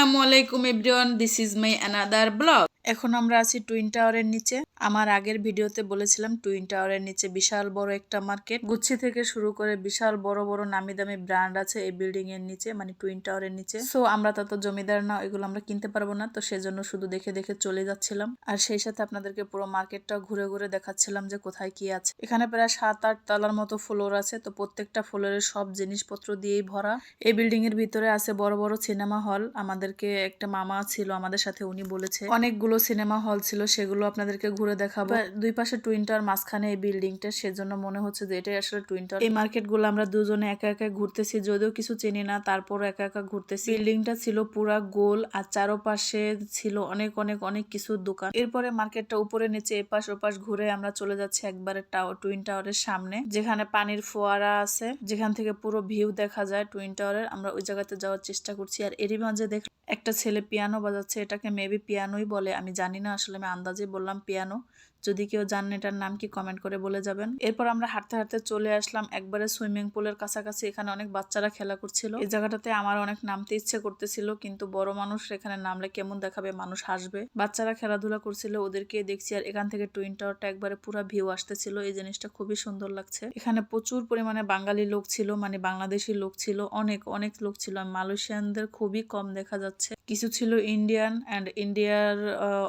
আসসালামু আলাইকুম everyone, this is my another blog. এখন আমরা আছি টুইন টাওয়ারের নিচে। আমার আগের ভিডিওতে বলেছিলাম টুইন টাওয়ারের নিচে বিশাল বড় একটা মার্কেট, গুচ্ছি থেকে শুরু করে বিশাল বড় বড় নামি দামি ব্র্যান্ড আছে এই বিল্ডিং এর নিচে, মানে টুইন টাওয়ারের নিচে। সো আমরা তত জমিদার না, এগুলো আমরা কিনতে পারবো না, তো সেজন্য শুধু দেখে দেখে চলে যাচ্ছিলাম। আর সেই সাথে আপনাদেরকে পুরো মার্কেটটা ঘুরে ঘুরে দেখাচ্ছিলাম যে কোথায় কি আছে। এখানে প্রায় 7-8 তলার মতো ফ্লোর আছে, তো প্রত্যেকটা ফ্লোরের সব জিনিসপত্র দিয়েই ভরা। এই বিল্ডিং এর ভিতরে আছে বড় বড় সিনেমা হল। আমাদেরকে একটা মামা ছিল আমাদের সাথে, উনি বলেছে অনেকগুলো সিনেমা হল ছিল, সেগুলো আপনাদেরকে ঘুরে দেখাবো। দুই পাশে টুইন টাওয়ার, মাঝখানে এই বিল্ডিংটা, সেজন্য মনে হচ্ছে যে এটাই আসলে টুইন টাওয়ার। এই মার্কেট গুলো আমরা দুজনে একা একা ঘুরতেছি, যদিও কিছু চিনি না, তারপর একা একা ঘুরতেছি। বিল্ডিংটা ছিল পুরা গোল, আর চারপাশে ছিল অনেক অনেক অনেক কিছু দোকান। এরপরে মার্কেটটা উপরে নিচে এপাশ ওপাশ ঘুরে আমরা চলে যাচ্ছি একবারে টুইন টাওয়ারের সামনে, যেখানে পানির ফোয়ারা আছে, যেখান থেকে পুরো ভিউ দেখা যায় টুইন টাওয়ারের। আমরা ওই জায়গাতে যাওয়ার চেষ্টা করছি। আর এরই মাঝে দেখ একটা ছেলে পিয়ানো বাজাচ্ছে, এটাকে মেবি পিয়ানোই বলে, আমি জানি না, আসলে আমি আন্দাজে বললাম পিয়ানো। যদি কেউ জানেন এটার নাম কি, কমেন্ট করে বলে যাবেন। এরপর আমরা হাঁটতে হাঁটতে চলে আসলাম একবারে সুইমিং পুলের কাছাকাছি। এখানে অনেক বাচ্চারা খেলা করছিল। এই জায়গাটাতে আমার অনেক নামতে ইচ্ছে করতেছিল, কিন্তু বড় মানুষ এখানে নামলে কেমন দেখাবে, মানুষ হাসবে। বাচ্চারা খেলাধুলা করছিল, ওদেরকে দেখছি। আর এখান থেকে টুইন টাওয়ারটা একবারে পুরো ভিউ আসতেছিল। এই জিনিসটা খুবই সুন্দর লাগছে। এখানে প্রচুর পরিমাণে বাঙালি লোক ছিল, মানে বাংলাদেশি লোক ছিল, অনেক অনেক লোক ছিল। মালয়েশিয়ানদের খুবই কম দেখা যাচ্ছে। কিছু ছিল ইন্ডিয়ান অ্যান্ড ইন্ডিয়ার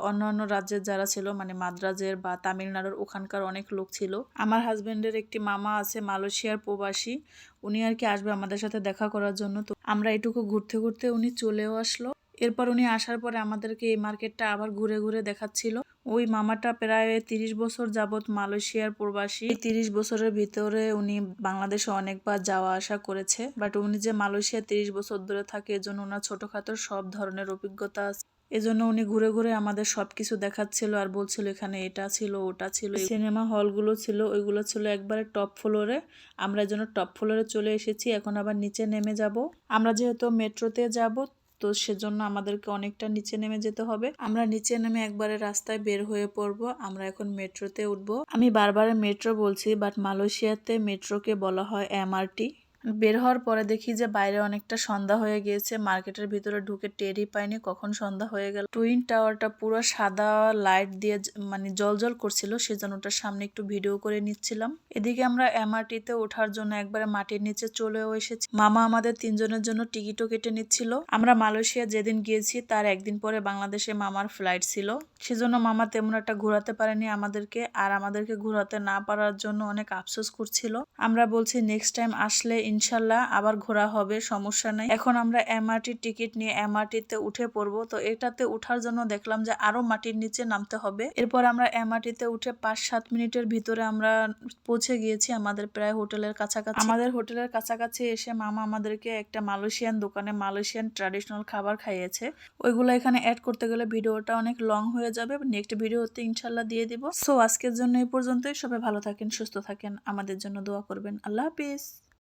অন্যান্য রাজ্যের যারা ছিল, মানে মাদ্রাজের বা তামিলনাড়ুর, ওখানকার অনেক লোক ছিল। আমার হাজবেন্ডের একটি মামা আছে মালয়েশিয়ার প্রবাসী, উনি আর কি আসবে আমাদের সাথে দেখা করার জন্য। তো আমরা এটুকু ঘুরতে ঘুরতে উনি চলেও আসলো। এরপর উনি আসার পরে আমাদেরকে এই মার্কেটটা আবার ঘুরে ঘুরে দেখাচ্ছিল। ওই মামাটা প্রায় 30 বছর যাবত মালয়েশিয়ার প্রবাসী। 30 বছরের ভিতরে উনি বাংলাদেশে অনেকবার যাওয়া আসা করেছে, বাট উনি যে মালয়েশিয়া 30 বছর ধরে থাকে, এজন্য ওনার ছোটখাটো সব ধরনের অভিজ্ঞতা আছে। এজন্য উনি ঘুরে ঘুরে আমাদের সবকিছু দেখাচ্ছিল আর বলছিল এখানে এটা ছিল ওটা ছিল। সিনেমা হলগুলো ছিল, ওইগুলো ছিল একবারে টপ ফ্লোরে। আমরা এই জন্য টপ ফ্লোরে চলে এসেছি। এখন আবার নিচে নেমে যাব। আমরা যেহেতু মেট্রোতে যাব, তো সেজন্য আমাদেরকে অনেকটা নিচে নেমে যেতে হবে। আমরা নিচে নেমে একবারে রাস্তায় বের হয়ে পড়বো। আমরা এখন মেট্রোতে উঠবো। আমি বারবার মেট্রো বলছি, বাট মালয়েশিয়াতে মেট্রোকে বলা হয় এমআরটি। বের হওয়ার পরে দেখি যে বাইরে অনেকটা সন্ধ্যা হয়ে গিয়েছে। মার্কেটের ভিতরে ঢুকে টেরই পাইনি কখন সন্ধ্যা হয়ে গেল। টুইন টাওয়ারটা পুরো সাদা লাইট দিয়ে মানে জল করছিল, সেজন্য ওটার সামনে একটু ভিডিও করে নিচ্ছিলাম। এদিকে আমরা এমআরটিতে ওঠার জন্য একবারে মাটির নিচে চলেও এসেছি। মামা আমাদের 3 জনের জন্য টিকিটও কেটে নিচ্ছিল। আমরা মালয়েশিয়া যেদিন গিয়েছি তার একদিন পরে বাংলাদেশে মামার ফ্লাইট ছিল, সেজন্য মামা তেমন একটা ঘোরাতে পারেনি আমাদেরকে। আর আমাদেরকে ঘোরাতে না পারার জন্য অনেক আফসোস করছিল। আমরা বলছি নেক্সট টাইম আসলে ইনশাল্লাহ আবার ঘোরা হবে, সমস্যা নাই। এখন আমরা এমআরটি টিকিট নিয়ে এমআরটিতে উঠে পড়বো। তো এটাতে উঠার জন্য দেখলাম যে আরো মাটির নিচে নামতে হবে। এরপর আমরা এমআরটিতে উঠে 5-7 মিনিটের ভিতরে আমরা পৌঁছে গিয়েছি আমাদের প্রায় হোটেলের কাছাকাছি। আমাদের হোটেলের কাছাকাছি এসে মামা আমাদেরকে একটা মালয়েশিয়ান দোকানে মালয়েশিয়ান ট্র্যাডিশনাল খাবার খাইয়েছে। ওইগুলো এখানে অ্যাড করতে গেলে ভিডিওটা অনেক লং হয়ে যাবে, নেক্সট ভিডিওতে ইনশাল্লাহ দিয়ে দিব। সো আজকের জন্য এই পর্যন্তই। সবাই ভালো থাকেন, সুস্থ থাকেন, আমাদের জন্য দোয়া করবেন। আল্লাহ হাফিজ।